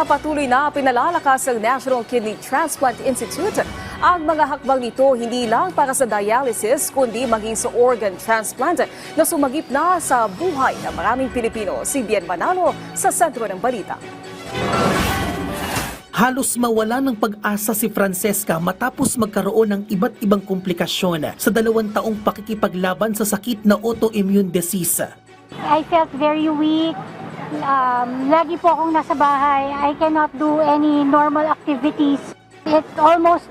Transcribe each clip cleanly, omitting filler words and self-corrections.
patuloy na pinalalakas ng National Kidney Transplant Institute ang mga hakbang nito hindi lang para sa dialysis kundi maging sa organ transplant na sumagip na sa buhay ng maraming Pilipino. Si Bien Manalo sa sentro ng balita. Halos mawala ng pag-asa si Francesca matapos magkaroon ng iba't ibang komplikasyon sa 2 taong pakikipaglaban sa sakit na autoimmune disease. I felt very weak. Lagi po akong nasa bahay. I cannot do any normal activities. It almost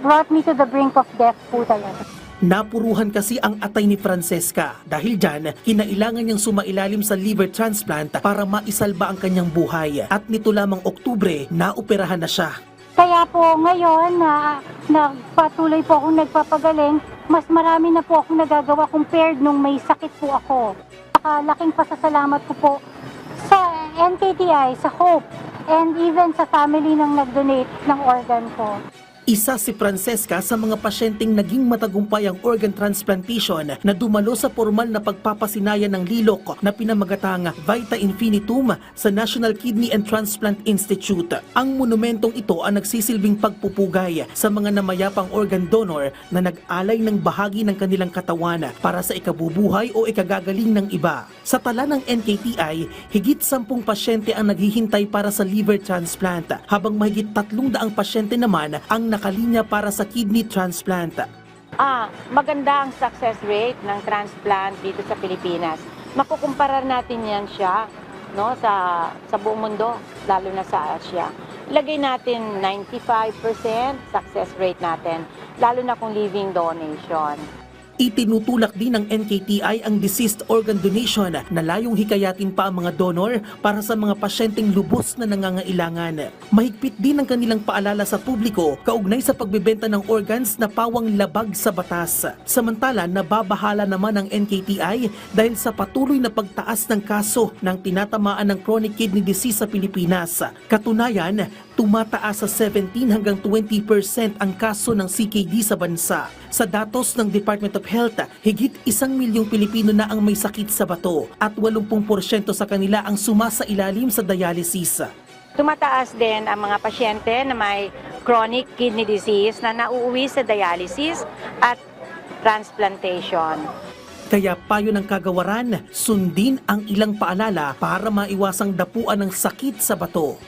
brought me to the brink of death po talaga. Napuruhan kasi ang atay ni Francesca. Dahil dyan, kinailangan niyang sumailalim sa liver transplant para maisalba ang kanyang buhay. At nito lamang Oktubre, naoperahan na siya. Kaya po ngayon na patuloy po akong nagpapagaling, mas marami na po akong nagagawa compared nung may sakit po ako. Laking pasasalamat ko po sa NKTI, sa Hope, and even sa family nang nag-donate ng organ ko. Isa si Francesca sa mga pasyenteng naging matagumpay ang organ transplantation na dumalo sa formal na pagpapasinayan ng lilok na pinamagatang Vita Infinitum sa National Kidney and Transplant Institute. Ang monumentong ito ang nagsisilbing pagpupugay sa mga namayapang organ donor na nag-alay ng bahagi ng kanilang katawan para sa ikabubuhay o ikagagaling ng iba. Sa tala ng NKTI, higit 10 pasyente ang naghihintay para sa liver transplant, habang mahigit 300 pasyente naman ang nakalinya para sa kidney transplant. Maganda ang success rate ng transplant dito sa Pilipinas. Makukumpara natin yan siya, no, sa buong mundo, lalo na sa Asia. Ilagay natin 95% success rate natin, lalo na kung living donation. Itinutulak din ng NKTI ang deceased organ donation na layong hikayatin pa ang mga donor para sa mga pasyenteng lubos na nangangailangan. Mahigpit din ang kanilang paalala sa publiko kaugnay sa pagbebenta ng organs na pawang labag sa batas. Samantala, nababahala naman ang NKTI dahil sa patuloy na pagtaas ng kaso ng tinatamaan ng chronic kidney disease sa Pilipinas. Katunayan, tumataas sa 17 hanggang 20% ang kaso ng CKD sa bansa. Sa datos ng Department of Health, higit 1 milyong Pilipino na ang may sakit sa bato at 80% sa kanila ang sumasailalim sa dialysis. Tumataas din ang mga pasyente na may chronic kidney disease na nauuwi sa dialysis at transplantation. Kaya payo ng kagawaran, sundin ang ilang paalala para maiwasang dapuan ng sakit sa bato.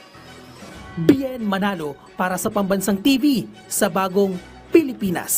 Bien Manalo para sa Pambansang TV sa Bagong Pilipinas.